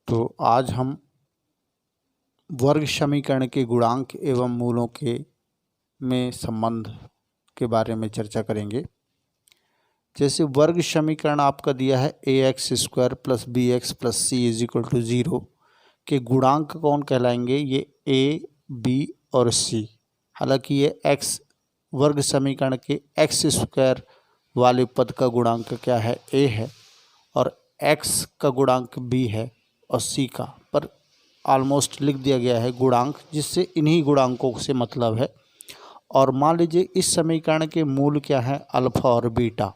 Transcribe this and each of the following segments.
तो आज हम वर्ग समीकरण के गुणांक एवं मूलों के में संबंध के बारे में चर्चा करेंगे। जैसे वर्ग समीकरण आपका दिया है ax² + bx + c = 0 के गुणांक कौन कहलाएंगे? ये a, b और c। हालांकि ये x वर्ग समीकरण के x² वाले पद का गुणांक क्या है? a है, और x का गुणांक b है और c का, पर ऑलमोस्ट लिख दिया गया है गुणांक, जिससे इन्हीं गुणांकों से मतलब है। और मान लीजिए इस समीकरण के मूल क्या है? अल्फा और बीटा।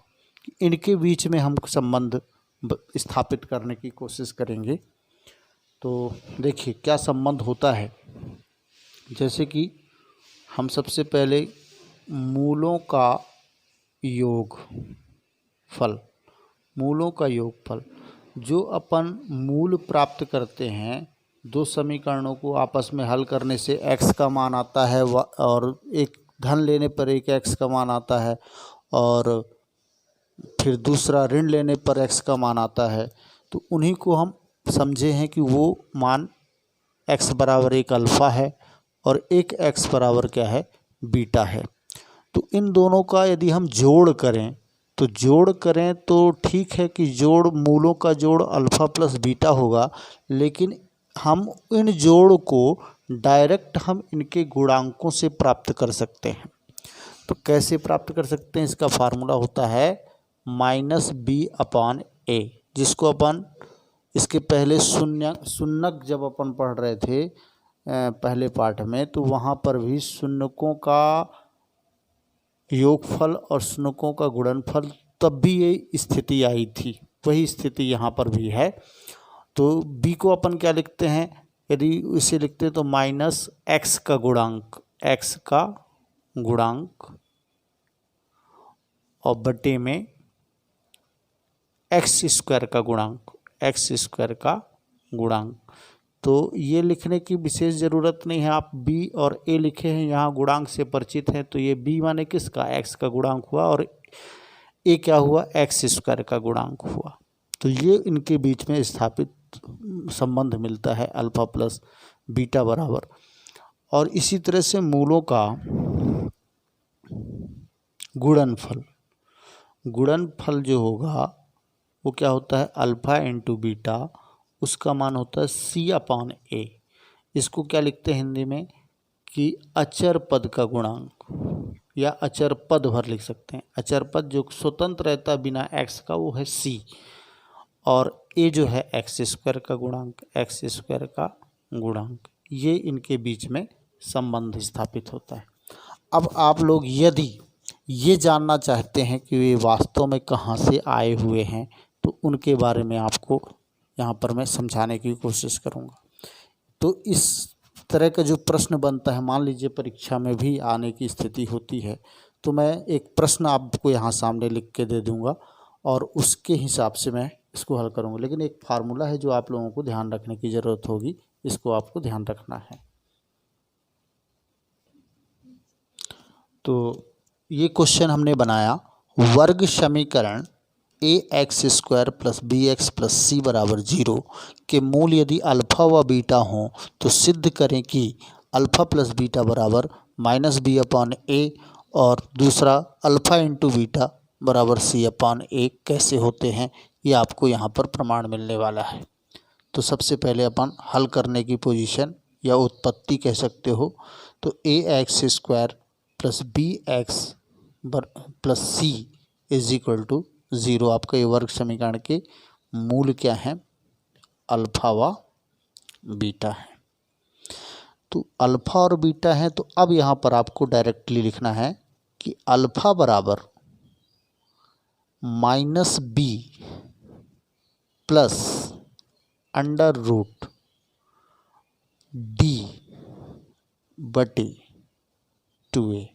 इनके बीच में हम संबंध स्थापित करने की कोशिश करेंगे। तो देखिए क्या संबंध होता है। जैसे कि हम सबसे पहले मूलों का योगफल, मूलों का योगफल जो अपन मूल प्राप्त करते हैं, दो समीकरणों को आपस में हल करने से x का मान आता है और एक धन लेने पर एक x का मान आता है, और फिर दूसरा ऋण लेने पर x का मान आता है। तो उन्हीं को हम समझे हैं कि वो मान x बराबर एक अल्फ़ा है और एक x बराबर क्या है? बीटा है। तो इन दोनों का यदि हम जोड़ करें तो ठीक है कि जोड़, मूलों का जोड़ अल्फ़ा प्लस बीटा होगा, लेकिन हम इन जोड़ को डायरेक्ट हम इनके गुणांकों से प्राप्त कर सकते हैं। तो कैसे प्राप्त कर सकते हैं? इसका फार्मूला होता है -b/a, जिसको अपन इसके पहले शून्यक जब अपन पढ़ रहे थे पहले पाठ में, तो वहाँ पर भी शून्यकों का योगफल और शून्यकों का गुणनफल, तब भी ये स्थिति आई थी, वही स्थिति यहाँ पर भी है। तो b को अपन क्या लिखते हैं? यदि इसे लिखते हैं तो -x का गुणांक, x का गुणांक और बटे में x² का गुणांक, x² का गुणांक। तो ये लिखने की विशेष ज़रूरत नहीं है, आप b और a लिखे हैं, यहाँ गुणांक से परिचित हैं। तो ये b माने किसका? x का गुणांक हुआ, और a क्या हुआ? x² का गुणांक हुआ। तो ये इनके बीच में स्थापित संबंध मिलता है अल्फ़ा प्लस बीटा बराबर। और इसी तरह से मूलों का गुणनफल जो होगा वो क्या होता है? अल्फ़ा इंटू बीटा, उसका मान होता है c/a। इसको क्या लिखते हैं हिंदी में कि अचर पद का गुणांक, या अचर पद भर लिख सकते हैं। अचर पद जो स्वतंत्र रहता है बिना x का, वो है c, और a जो है x² का गुणांक, x² का गुणांक। ये इनके बीच में संबंध स्थापित होता है। अब आप लोग यदि ये जानना चाहते हैं कि वे वास्तव में कहाँ से आए हुए हैं, तो उनके बारे में आपको यहाँ पर मैं समझाने की कोशिश करूँगा। तो इस तरह का जो प्रश्न बनता है, मान लीजिए परीक्षा में भी आने की स्थिति होती है, तो मैं एक प्रश्न आपको यहाँ सामने लिख के दे दूँगा और उसके हिसाब से मैं इसको हल करूँगा। लेकिन एक फार्मूला है जो आप लोगों को ध्यान रखने की ज़रूरत होगी, इसको आपको ध्यान रखना है। तो ये क्वेश्चन हमने बनाया, वर्ग समीकरण ax² + bx + c = 0 के मूल यदि अल्फ़ा व बीटा हों तो सिद्ध करें कि अल्फ़ा प्लस बीटा बराबर -b/a, और दूसरा अल्फ़ा इंटू बीटा बराबर c/a कैसे होते हैं, ये आपको यहाँ पर प्रमाण मिलने वाला है। तो सबसे पहले अपन हल करने की पोजीशन या उत्पत्ति कह सकते हो। तो ax² + bx + c = 0 आपका ये वर्ग समीकरण के मूल क्या हैं? अल्फ़ा व बीटा है। तो अल्फ़ा और बीटा है, तो अब यहाँ पर आपको डायरेक्टली लिखना है कि अल्फ़ा बराबर -b + √d/2a।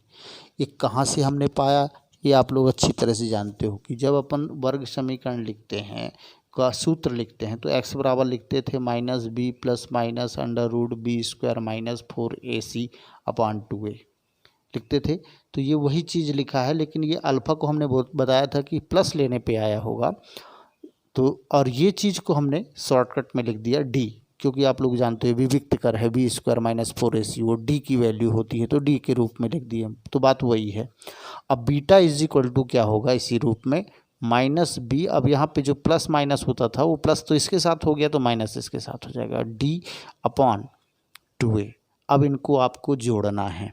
ये कहाँ से हमने पाया? ये आप लोग अच्छी तरह से जानते हो कि जब अपन वर्ग समीकरण लिखते हैं का सूत्र लिखते हैं, तो x बराबर लिखते थे -b + -√b² - 4ac/2a लिखते थे। तो ये वही चीज़ लिखा है, लेकिन ये अल्फ़ा को हमने बताया था कि प्लस लेने पे आया होगा। तो और ये चीज़ को हमने शॉर्टकट में लिख दिया डी, क्योंकि आप लोग जानते हो विविक्त कर है बी स्क्वायर माइनस 4ac, वो डी की वैल्यू होती है तो डी के रूप में लिख दिए, तो बात वही है। अब बीटा इज इक्वल टू क्या होगा इसी रूप में माइनस बी, अब यहाँ पे जो प्लस माइनस होता था वो प्लस तो इसके साथ हो गया तो माइनस इसके साथ हो जाएगा, डी अपॉन 2a। अब इनको आपको जोड़ना है,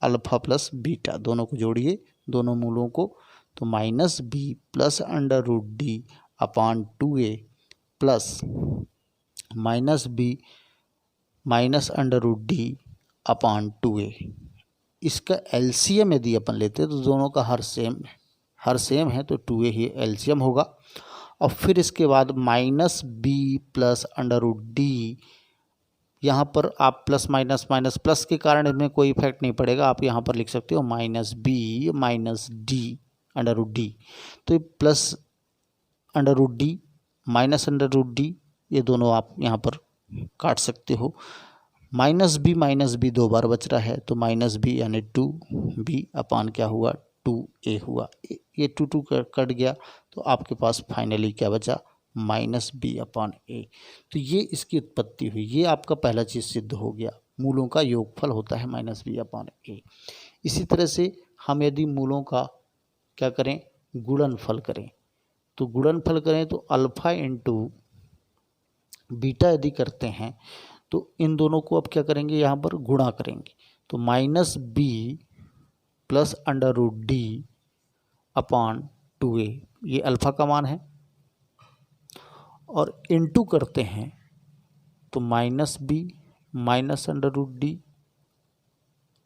अल्फा प्लस बीटा दोनों को जोड़िए, दोनों मूलों को, तो minus B plus under root D upon 2a plus minus B minus under root D upon 2a। इसका एलसीएम यदि अपन लेते हैं तो दोनों का हर सेम है तो 2a ही एलसीएम होगा। और फिर इसके बाद minus B plus under root D, यहाँ पर आप प्लस माइनस माइनस प्लस के कारण इसमें कोई इफेक्ट नहीं पड़ेगा, आप यहाँ पर लिख सकते हो minus B minus D under root D, तो plus under root D minus under root D, ये दोनों आप यहाँ पर काट सकते हो। माइनस बी दो बार बच रहा है तो माइनस बी यानी 2b अपान क्या हुआ 2a हुआ, ये 2 कट गया तो आपके पास फाइनली क्या बचा माइनस बी अपान ए। तो ये इसकी उत्पत्ति हुई, ये आपका पहला चीज़ सिद्ध हो गया, मूलों का योगफल होता है माइनस बी अपान ए। इसी तरह से हम यदि मूलों का क्या करें गुणनफल करें, तो गुणनफल करें तो अल्फा इंटू बीटा यदि करते हैं तो इन दोनों को अब क्या करेंगे यहाँ पर गुणा करेंगे, तो minus B plus under root D upon 2a, ये अल्फा का मान है, और इनटू करते हैं तो minus B minus under root D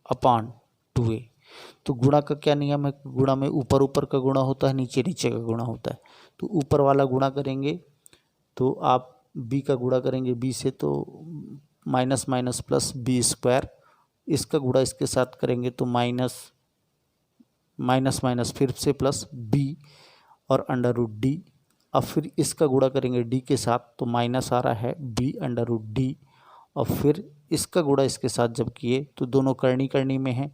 upon 2a। तो गुणा का क्या नियम है, गुणा में ऊपर ऊपर का गुणा होता है, नीचे नीचे का गुणा होता है, तो ऊपर वाला गुणा करेंगे तो आप b का गुणा करेंगे b से तो minus minus plus B square, इसका गुणा इसके साथ करेंगे तो माइनस माइनस माइनस फिर से प्लस b और अंडर रूट डी, अब फिर इसका गुणा करेंगे d के साथ तो माइनस आ रहा है b अंडर रूट डी, और फिर इसका गुणा इसके साथ जब किए तो दोनों करनी करनी में है,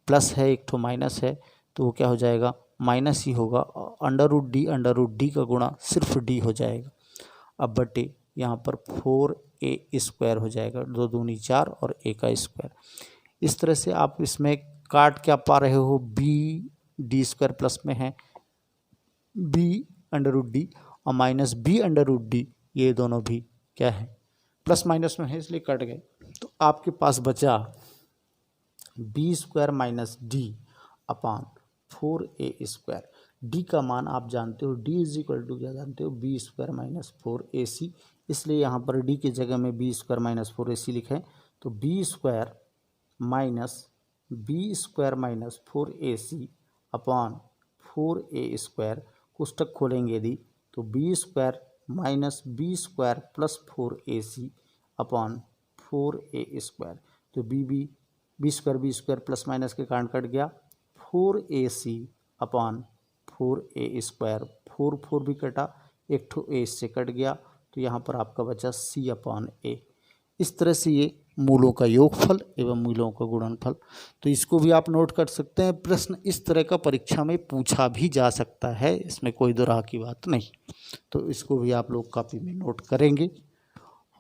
प्लस है एक ठो माइनस है तो वो क्या हो जाएगा माइनस ही होगा, अंडर रूट डी का गुणा सिर्फ d हो जाएगा। अब बटे यहाँ पर 4a स्क्वायर हो जाएगा, 2 दूनी 4 और a का स्क्वायर। इस तरह से आप इसमें काट क्या पा रहे हो, b डी स्क्वायर प्लस में है b अंडर रूट डी और minus b under root D, ये दोनों भी क्या है प्लस माइनस में है इसलिए कट गए, तो आपके पास बचा b स्क्वायर माइनस डी अपान 4a स्क्वायर। d का मान आप जानते हो, d इज इक्वल टू क्या जानते हो b स्क्वायर माइनस 4ac, इसलिए यहाँ पर d की जगह में b स्क्वायर माइनस 4ac लिखें, तो b square minus 4ac upon 4a square, कोष्टक खोलेंगे यदि तो b square minus b square plus 4ac upon 4a square, तो बी स्क्वायर प्लस माइनस के कारण कट गया, 4ac अपॉन 4a स्क्वायर, 4 भी कटा, एक ठो a से कट गया तो यहाँ पर आपका बचा c अपॉन a। इस तरह से ये मूलों का योगफल एवं मूलों का गुणनफल, तो इसको भी आप नोट कर सकते हैं। प्रश्न इस तरह का परीक्षा में पूछा भी जा सकता है, इसमें कोई दो राह की बात नहीं, तो इसको भी आप लोग कॉपी में नोट करेंगे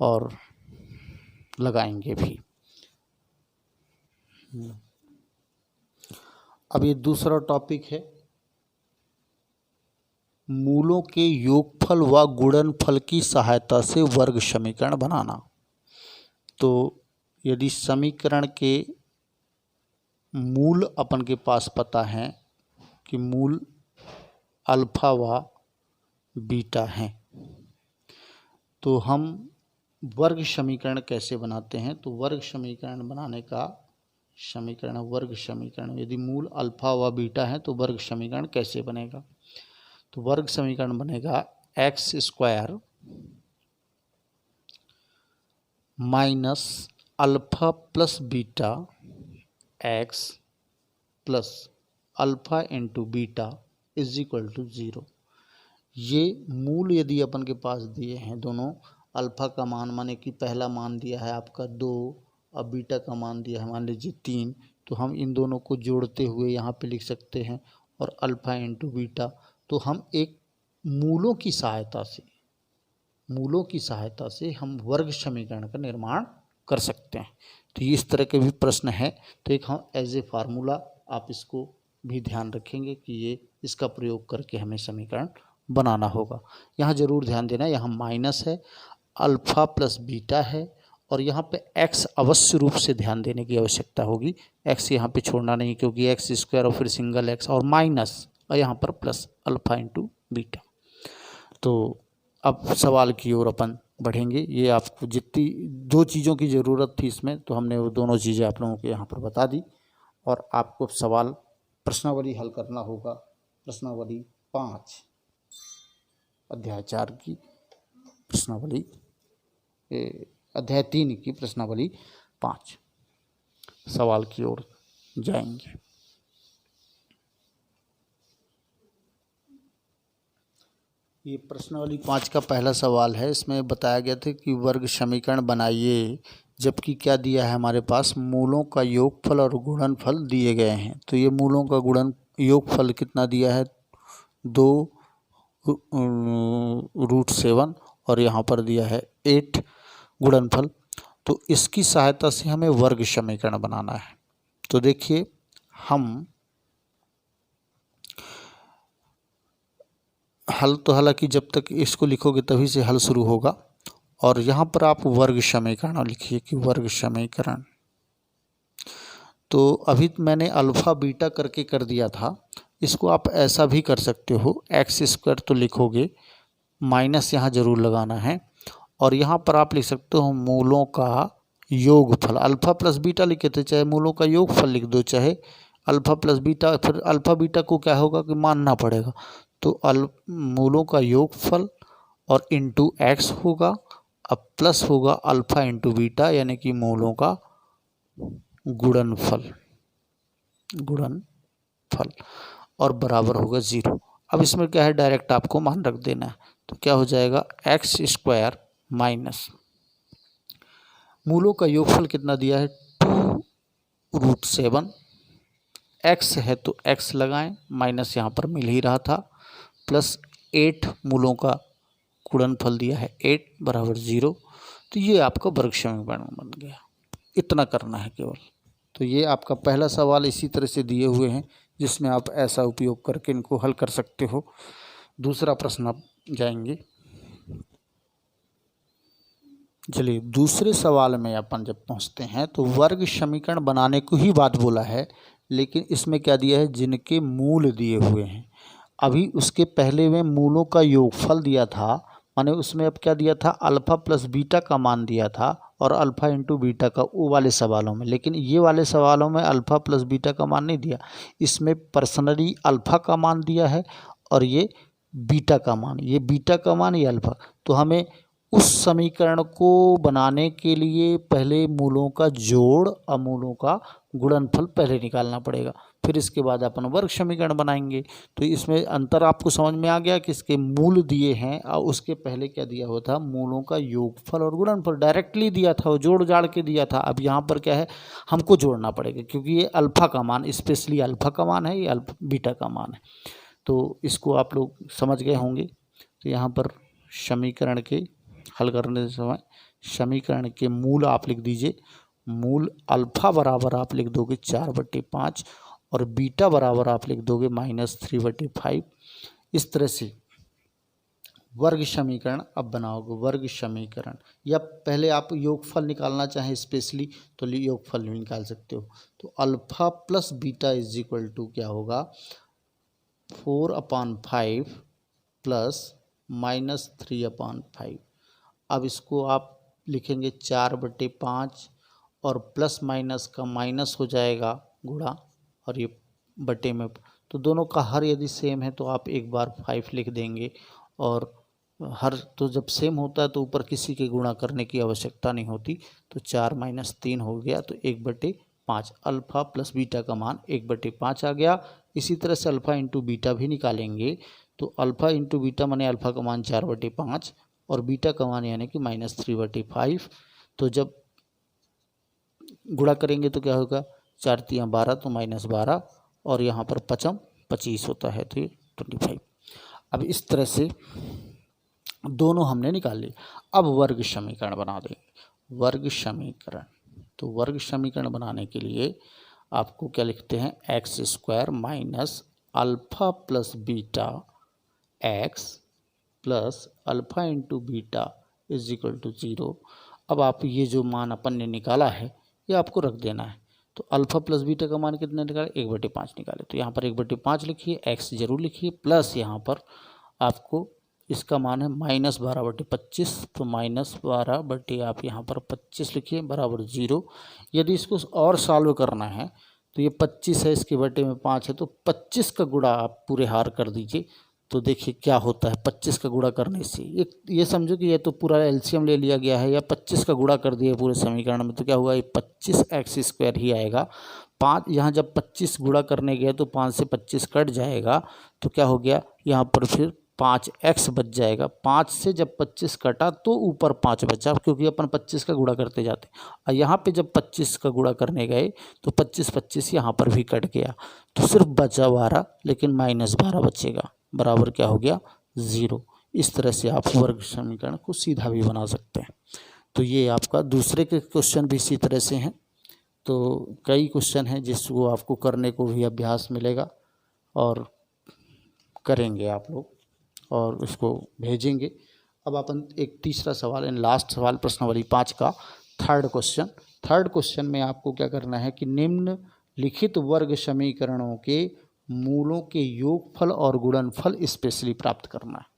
और लगाएंगे भी। अब ये दूसरा टॉपिक है मूलों के योगफल व गुणनफल की सहायता से वर्ग समीकरण बनाना। तो यदि समीकरण के मूल अपन के पास पता है कि मूल अल्फा व बीटा हैं, तो हम वर्ग समीकरण कैसे बनाते हैं, तो वर्ग समीकरण बनाने का वर्ग समीकरण, यदि मूल अल्फा व बीटा है तो वर्ग समीकरण कैसे बनेगा, तो वर्ग समीकरण बनेगा X square minus alpha plus beta X plus alpha into beta is equal to 0। ये मूल यदि अपन के पास दिए हैं दोनों, अल्फा का मान माने कि पहला मान दिया है आपका 2 और बीटा का मान दिया है मान लीजिए 3, तो हम इन दोनों को जोड़ते हुए यहाँ पे लिख सकते हैं, और अल्फा इंटू बीटा, तो हम एक मूलों की सहायता से मूलों की सहायता से हम वर्ग समीकरण का निर्माण कर सकते हैं। तो इस तरह के भी प्रश्न है। तो एक हम एज ए फार्मूला आप इसको भी ध्यान रखेंगे कि ये इसका प्रयोग करके हमें समीकरण बनाना होगा। यहाँ जरूर ध्यान देना, यहाँ माइनस है, अल्फा प्लस बीटा है, और यहाँ पे x अवश्य रूप से ध्यान देने की आवश्यकता होगी। x यहाँ पे छोड़ना नहीं, क्योंकि x स्क्वायर और फिर सिंगल x और माइनस और यहाँ पर प्लस अल्फा इंटू बीटा। तो अब सवाल की ओर अपन बढ़ेंगे। ये आपको जितनी दो चीज़ों की ज़रूरत थी इसमें, तो हमने वो दोनों चीज़ें आप लोगों को यहाँ पर बता दी। और आपको सवाल प्रश्नावली हल करना होगा। प्रश्नावली 5 अध्याय 4 की प्रश्नावली, अध्याय 3 की प्रश्नावली 5 सवाल की ओर जाएंगे। ये प्रश्नावली 5 का पहला सवाल है। इसमें बताया गया था कि वर्ग समीकरण बनाइए, जबकि क्या दिया है हमारे पास, मूलों का योगफल और गुणनफल दिए गए हैं। तो ये मूलों का योगफल कितना दिया है, 2√7, और यहाँ पर दिया है 8 गुणनफल। तो इसकी सहायता से हमें वर्ग समीकरण बनाना है। तो देखिए, हम हल तो हालांकि जब तक इसको लिखोगे तभी से हल शुरू होगा। और यहाँ पर आप वर्ग समीकरण लिखिए कि वर्ग समीकरण। तो अभी मैंने अल्फ़ा बीटा करके कर दिया था, इसको आप ऐसा भी कर सकते हो। एक्स स्क्वायर तो लिखोगे, माइनस यहाँ जरूर लगाना है, और यहाँ पर आप लिख सकते हो मूलों का योगफल। अल्फ़ा प्लस बीटा लिखे थे, चाहे मूलों का योगफल लिख दो, चाहे अल्फ़ा प्लस बीटा। फिर अल्फ़ा बीटा को क्या होगा कि मानना पड़ेगा। तो मूलों का योगफल और इंटू एक्स होगा, अब प्लस होगा अल्फ़ा इंटू बीटा, यानी कि मूलों का गुणनफल, और बराबर होगा 0। अब इसमें क्या है, डायरेक्ट आपको मान रख देना है। तो क्या हो जाएगा, एक्स स्क्वायर माइनस मूलों का योगफल कितना दिया है, 2√7। एक्स है तो एक्स लगाएं, माइनस यहाँ पर मिल ही रहा था, प्लस 8 मूलों का गुणनफल दिया है 8 बराबर 0। तो ये आपका वर्ग समीकरण बन गया। इतना करना है केवल। तो ये आपका पहला सवाल इसी तरह से दिए हुए हैं, जिसमें आप ऐसा उपयोग करके इनको हल कर सकते हो। दूसरा प्रश्न आप जाएंगे। चलिए, दूसरे सवाल में अपन जब पहुंचते हैं तो वर्ग समीकरण बनाने को ही बात बोला है, लेकिन इसमें क्या दिया है, जिनके मूल दिए हुए हैं। अभी उसके पहले में मूलों का योगफल दिया था, माने उसमें अब क्या दिया था, अल्फ़ा प्लस बीटा का मान दिया था, और अल्फ़ा इंटू बीटा का, वो वाले सवालों में। लेकिन ये वाले सवालों में अल्फ़ा प्लस बीटा का मान नहीं दिया, इसमें पर्सनली अल्फ़ा का मान दिया है, और ये बीटा का मान, ये बीटा का मान, ये अल्फ़ा। तो हमें उस समीकरण को बनाने के लिए पहले मूलों का जोड़ और मूलों का गुणनफल पहले निकालना पड़ेगा, फिर इसके बाद अपन वर्ग समीकरण बनाएंगे। तो इसमें अंतर आपको समझ में आ गया कि इसके मूल दिए हैं, और उसके पहले क्या दिया हुआ था, मूलों का योगफल और गुणनफल डायरेक्टली दिया था, वो जोड़ जाड़ के दिया था। अब यहाँ पर क्या है, हमको जोड़ना पड़ेगा, क्योंकि ये अल्फ़ा का मान, स्पेशली अल्फ़ा का मान है, ये बीटा का मान है। तो इसको आप लोग समझ गए होंगे। तो यहाँ पर समीकरण के हल करने समय समीकरण के मूल आप लिख दीजिए। मूल अल्फ़ा बराबर आप लिख दोगे 4/5, और बीटा बराबर आप लिख दोगे -3/5। इस तरह से वर्ग समीकरण अब बनाओगे। वर्ग समीकरण, या पहले आप योगफल निकालना चाहें स्पेशली तो योगफल भी निकाल सकते हो। तो alpha plus beta is equal to क्या होगा, 4/5 प्लस -3/5। अब इसको आप लिखेंगे 4/5, और प्लस माइनस का माइनस हो जाएगा गुणा, और ये बटे में। तो दोनों का हर यदि सेम है तो आप एक बार 5 लिख देंगे, और हर तो जब सेम होता है तो ऊपर किसी के गुणा करने की आवश्यकता नहीं होती। तो 4 - 3 हो गया, तो 1/5। अल्फ़ा प्लस बीटा का मान 1/5 आ गया। इसी तरह से अल्फ़ा इंटू बीटा भी निकालेंगे। तो अल्फ़ा इंटू बीटा माने अल्फ़ा का मान 4/5, और बीटा का मान यानी कि -3/5। तो जब गुणा करेंगे तो क्या होगा, 4 × 3 = 12, तो -12, और यहाँ पर 5 × 25 होता है, तो ये 25। अब इस तरह से दोनों हमने निकाल लिए। अब वर्ग समीकरण बना देंगे। वर्ग समीकरण, तो वर्ग समीकरण बनाने के लिए आपको क्या लिखते हैं, X square minus alpha plus beta X plus alpha into beta is equal to 0। अब आप ये जो मान अपन ने निकाला है ये आपको रख देना है। तो अल्फ़ा प्लस बीटा का मान कितना निकाले, 1/5 निकाले। तो यहाँ पर 1/5 लिखिए, एक्स जरूर लिखिए, प्लस यहाँ पर आपको इसका मान है -12/25। तो -12 आप यहाँ पर 25 लिखिए बराबर 0। यदि इसको और सॉल्व करना है तो ये 25 है, इसके बटे में 5 है, तो 25 का गुणा आप पूरे हार कर दीजिए। तो देखिए क्या होता है, 25 का गुणा करने से ये समझो कि ये तो पूरा एलसीएम ले लिया गया है, या 25 का गुणा कर दिया पूरे समीकरण में, तो क्या हुआ, ये 25x² ही आएगा। 5 यहाँ जब 25 गुणा करने गए तो 5 से 25 कट जाएगा, तो क्या हो गया यहाँ पर फिर 5x बच जाएगा। 5 से जब 25 कटा तो ऊपर 5 बचा, क्योंकि अपन 25 का गुणा करते जाते। और यहाँ पे जब 25 का गुणा करने गए तो 25 यहाँ पर भी कट गया, तो सिर्फ बचा 12, लेकिन -12 बचेगा, बराबर क्या हो गया, 0। इस तरह से आप वर्ग समीकरण को सीधा भी बना सकते हैं। तो ये आपका दूसरे के क्वेश्चन भी इसी तरह से हैं। तो कई क्वेश्चन हैं जिसको आपको करने को भी अभ्यास मिलेगा, और करेंगे आप लोग और उसको भेजेंगे। अब अपन एक तीसरा सवाल एंड लास्ट सवाल प्रश्नावली 5 का थर्ड क्वेश्चन में आपको क्या करना है कि निम्नलिखित वर्ग समीकरणों के मूलों के योगफल और गुणनफल स्पेशली प्राप्त करना है।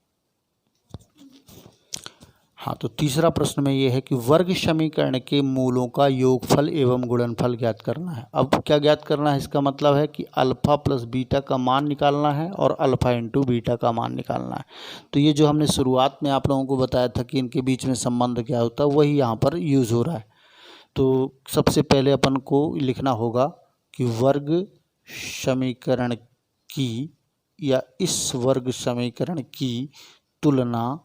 हाँ, तो तीसरा प्रश्न में ये है कि वर्ग समीकरण के मूलों का योगफल एवं गुणनफल ज्ञात करना है। अब क्या ज्ञात करना है, इसका मतलब है कि अल्फ़ा प्लस बीटा का मान निकालना है और अल्फ़ा इंटू बीटा का मान निकालना है। तो ये जो हमने शुरुआत में आप लोगों को बताया था कि इनके बीच में संबंध क्या होता है, वही यहाँ पर यूज़ हो रहा है। तो सबसे पहले अपन को लिखना होगा कि वर्ग समीकरण की या इस वर्ग समीकरण की तुलना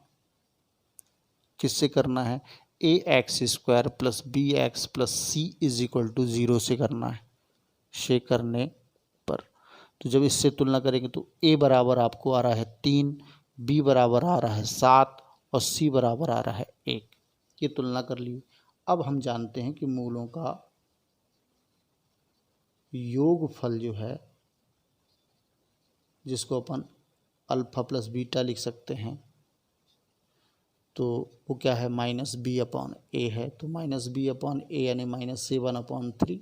किससे करना है, ax² plus bx plus c is equal to 0 से करना है। से करने पर तो जब इससे तुलना करेंगे तो a बराबर आपको आ रहा है 3, b बराबर आ रहा है 7 और c बराबर आ रहा है 1। ये तुलना कर ली। अब हम जानते हैं कि मूलों का योगफल जो है, जिसको अपन अल्फ़ा प्लस बीटा लिख सकते हैं, तो वो क्या है, -b/a है। तो -b/a यानी -7/3।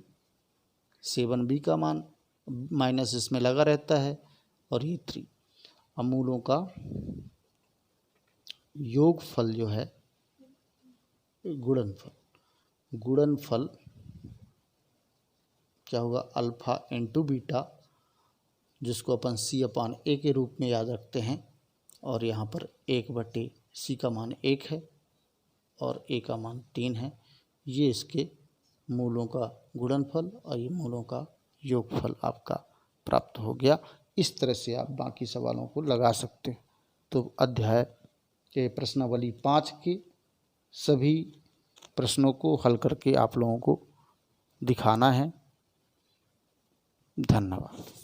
7b का मान माइनस इसमें लगा रहता है और ये 3। अमूलों का योगफल जो है, गुणनफल क्या होगा, अल्फ़ा इंटू बीटा, जिसको अपन c/a के रूप में याद रखते हैं, और यहाँ पर 1/c का मान 1 है और a का मान 3 है। ये इसके मूलों का गुणनफल और ये मूलों का योगफल आपका प्राप्त हो गया। इस तरह से आप बाकी सवालों को लगा सकते हैं। तो अध्याय के प्रश्नावली 5 के सभी प्रश्नों को हल करके आप लोगों को दिखाना है। धन्यवाद।